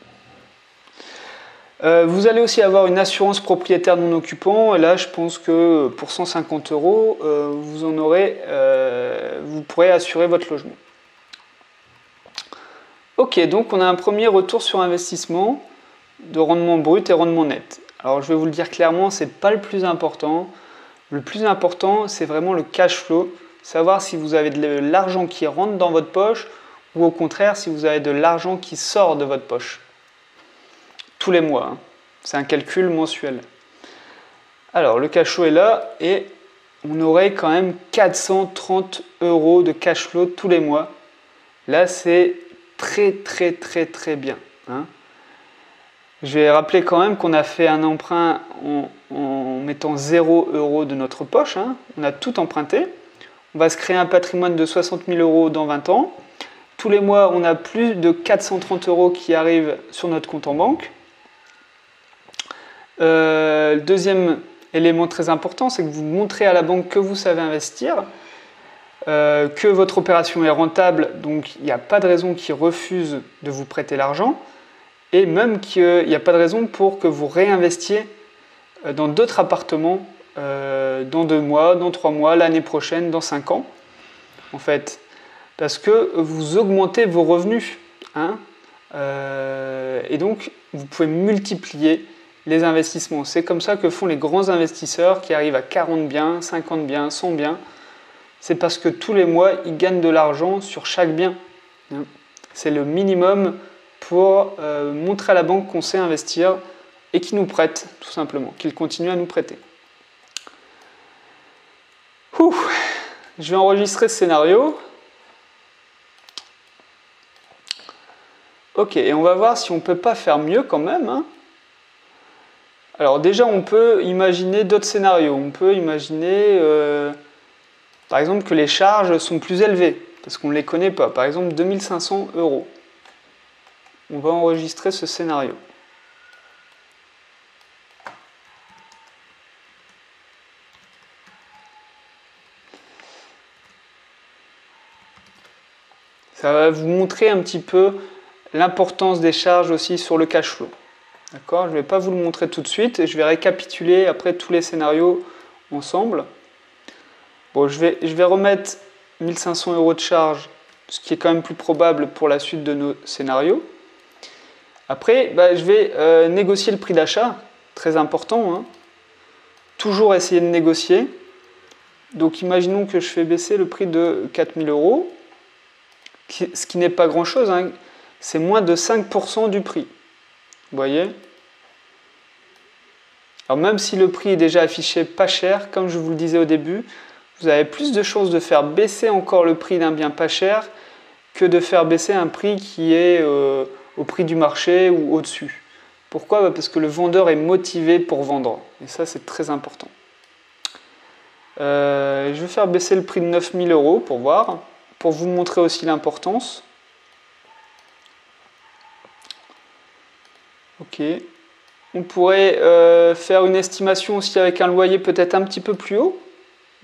Vous allez aussi avoir une assurance propriétaire non occupant. Et là, je pense que pour 150 euros, vous pourrez assurer votre logement. Ok, donc on a un premier retour sur investissement. de rendement brut et rendement net. Alors je vais vous le dire clairement, c'est pas le plus important. Le plus important, c'est vraiment le cash flow, savoir si vous avez de l'argent qui rentre dans votre poche ou au contraire si vous avez de l'argent qui sort de votre poche. Tous les mois, hein. C'est un calcul mensuel. Alors le cash flow est là et on aurait quand même 430 € de cash flow tous les mois. Là, c'est très bien, hein. Je vais rappeler quand même qu'on a fait un emprunt en mettant 0 € de notre poche, hein. On a tout emprunté. On va se créer un patrimoine de 60 000 € dans 20 ans. Tous les mois, on a plus de 430 € qui arrivent sur notre compte en banque. Le deuxième élément très important, c'est que vous montrez à la banque que vous savez investir, que votre opération est rentable, donc il n'y a pas de raison qu'ils refusent de vous prêter l'argent, et même qu'il n'y a pas de raison pour que vous réinvestiez dans d'autres appartements dans 2 mois, dans 3 mois, l'année prochaine, dans 5 ans, en fait, parce que vous augmentez vos revenus, hein, et donc vous pouvez multiplier les investissements. C'est comme ça que font les grands investisseurs qui arrivent à 40 biens, 50 biens, 100 biens. C'est parce que tous les mois, ils gagnent de l'argent sur chaque bien. C'est le minimum pour montrer à la banque qu'on sait investir et qu'ils nous prêtent, tout simplement, qu'ils continuent à nous prêter. Je vais enregistrer ce scénario. Ok, et on va voir si on ne peut pas faire mieux quand même, hein. Alors déjà, on peut imaginer d'autres scénarios. On peut imaginer, par exemple, que les charges sont plus élevées, parce qu'on ne les connaît pas. Par exemple, 2500 €. On va enregistrer ce scénario. Ça va vous montrer un petit peu l'importance des charges aussi sur le cash flow. D'accord ? Je ne vais pas vous le montrer tout de suite et je vais récapituler après tous les scénarios ensemble. Bon, je vais remettre 1500 € de charge, ce qui est quand même plus probable pour la suite de nos scénarios. Après, je vais négocier le prix d'achat, très important, hein. Toujours essayer de négocier. Donc imaginons que je fais baisser le prix de 4000 €, ce qui n'est pas grand-chose, hein. C'est moins de 5% du prix. Vous voyez ? Alors même si le prix est déjà affiché pas cher, comme je vous le disais au début, vous avez plus de chances de faire baisser encore le prix d'un bien pas cher que de faire baisser un prix qui est au prix du marché ou au-dessus. Pourquoi ? Parce que le vendeur est motivé pour vendre. Et ça, c'est très important. Je vais faire baisser le prix de 9000 € pour voir, pour vous montrer aussi l'importance. Ok. On pourrait faire une estimation aussi avec un loyer peut-être un petit peu plus haut.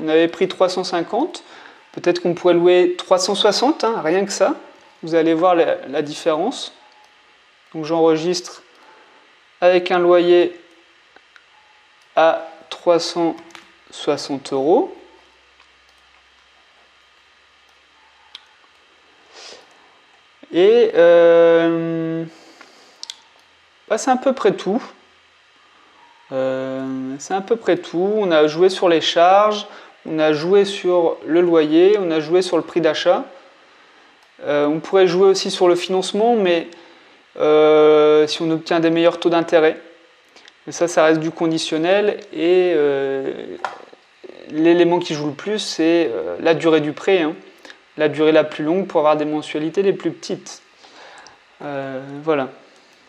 On avait pris 350. Peut-être qu'on pourrait louer 360, hein, rien que ça. Vous allez voir la différence. Donc j'enregistre avec un loyer à 360 €. Et c'est à peu près tout. C'est à peu près tout. On a joué sur les charges, on a joué sur le loyer, on a joué sur le prix d'achat. On pourrait jouer aussi sur le financement, mais si on obtient des meilleurs taux d'intérêt. Mais ça reste du conditionnel et l'élément qui joue le plus, c'est la durée du prêt, hein. La durée la plus longue pour avoir des mensualités les plus petites. Voilà.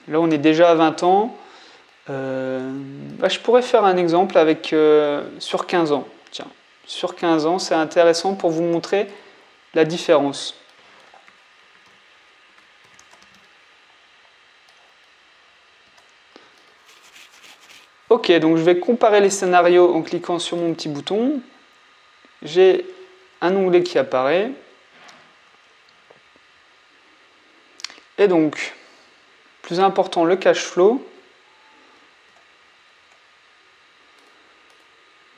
Là, on est déjà à 20 ans. Je pourrais faire un exemple avec sur 15 ans. Tiens, sur 15 ans, c'est intéressant pour vous montrer la différence. Ok, donc je vais comparer les scénarios en cliquant sur mon petit bouton. J'ai un onglet qui apparaît. Et donc, plus important, le cash flow.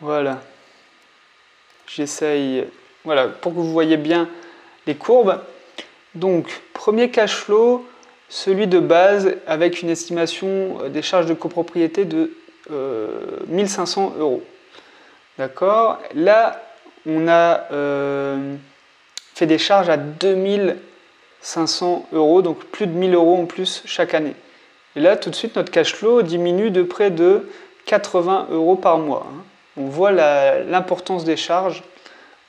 Voilà. J'essaye, voilà, pour que vous voyez bien les courbes. Donc, premier cash flow celui de base avec une estimation des charges de copropriété de 1500 euros. D'accord? Là, on a fait des charges à 2500 euros, donc plus de 1000 euros en plus chaque année. Et là, tout de suite, notre cash flow diminue de près de 80 euros par mois. On voit l'importance des charges.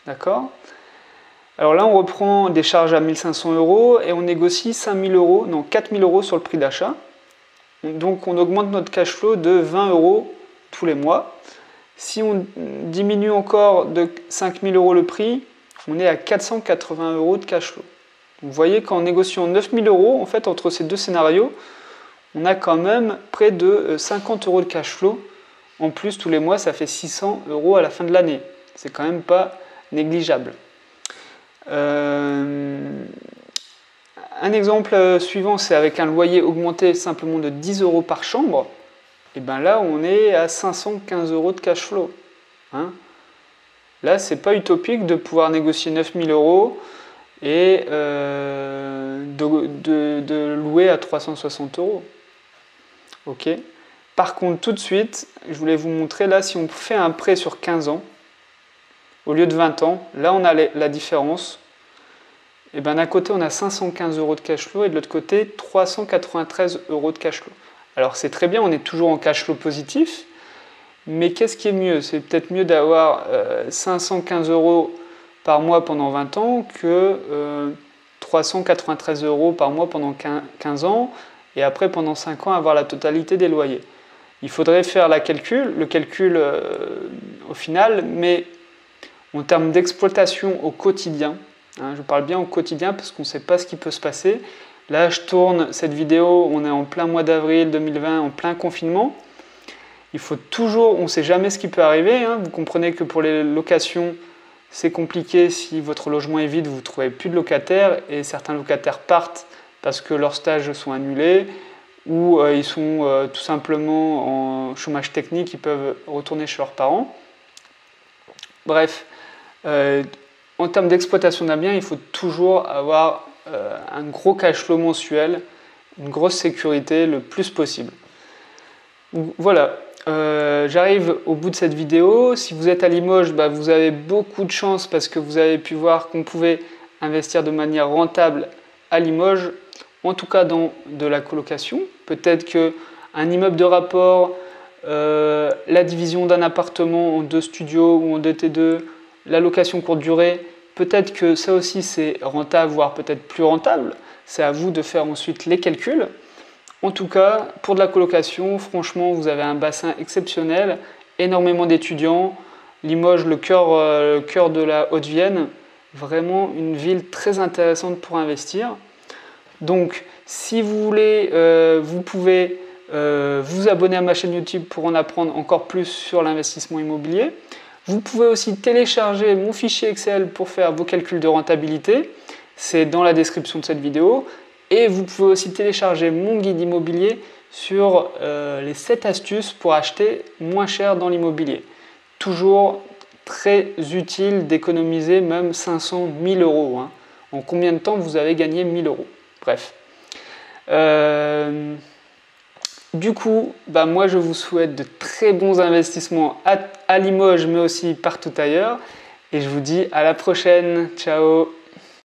D'accord? Alors là, on reprend des charges à 1500 euros et on négocie 5000 euros, non 4000 euros sur le prix d'achat. Donc on augmente notre cash flow de 20 euros tous les mois. Si on diminue encore de 5000 euros le prix, on est à 480 euros de cash flow. Vous voyez qu'en négociant 9000 euros, en fait, entre ces deux scénarios, on a quand même près de 50 euros de cash flow. En plus, tous les mois, ça fait 600 euros à la fin de l'année. C'est quand même pas négligeable. Un exemple suivant, c'est avec un loyer augmenté simplement de 10 euros par chambre. Et bien là, on est à 515 euros de cash flow. Là, c'est pas utopique de pouvoir négocier 9000 euros et de louer à 360 euros. Ok. Par contre, tout de suite, je voulais vous montrer là, si on fait un prêt sur 15 ans, au lieu de 20 ans, là on a la différence. Et bien d'un côté, on a 515 euros de cash flow et de l'autre côté, 393 euros de cash flow. Alors c'est très bien, on est toujours en cash flow positif, mais qu'est-ce qui est mieux? C'est peut-être mieux d'avoir 515 euros par mois pendant 20 ans que 393 euros par mois pendant 15 ans et après pendant 5 ans avoir la totalité des loyers. Il faudrait faire le calcul au final, mais en termes d'exploitation au quotidien, je parle bien au quotidien parce qu'on ne sait pas ce qui peut se passer. Là, je tourne cette vidéo, on est en plein mois d'avril 2020, en plein confinement. Il faut toujours, on ne sait jamais ce qui peut arriver. Vous comprenez que pour les locations, c'est compliqué. Si votre logement est vide, vous ne trouvez plus de locataires et certains locataires partent parce que leurs stages sont annulés ou ils sont tout simplement en chômage technique, ils peuvent retourner chez leurs parents. Bref, en termes d'exploitation d'un bien, il faut toujours avoir un gros cash flow mensuel, une grosse sécurité le plus possible. Donc, voilà, j'arrive au bout de cette vidéo. Si vous êtes à Limoges, vous avez beaucoup de chance parce que vous avez pu voir qu'on pouvait investir de manière rentable à Limoges, en tout cas dans de la colocation. Peut-être qu'un immeuble de rapport, la division d'un appartement en 2 studios ou en 2 T2, la location courte durée, peut-être que ça aussi c'est rentable, voire peut-être plus rentable. C'est à vous de faire ensuite les calculs. En tout cas, pour de la colocation, franchement, vous avez un bassin exceptionnel, énormément d'étudiants. Limoges, le cœur de la Haute-Vienne, vraiment une ville très intéressante pour investir. Donc, si vous voulez, vous pouvez vous abonner à ma chaîne YouTube pour en apprendre encore plus sur l'investissement immobilier. Vous pouvez aussi télécharger mon fichier Excel pour faire vos calculs de rentabilité. C'est dans la description de cette vidéo. Et vous pouvez aussi télécharger mon guide immobilier sur les 7 astuces pour acheter moins cher dans l'immobilier. Toujours très utile d'économiser même 500 000 euros. En combien de temps vous avez gagné 1000 euros? Bref. Du coup, moi je vous souhaite de très bons investissements à Limoges, mais aussi partout ailleurs. Et je vous dis à la prochaine. Ciao!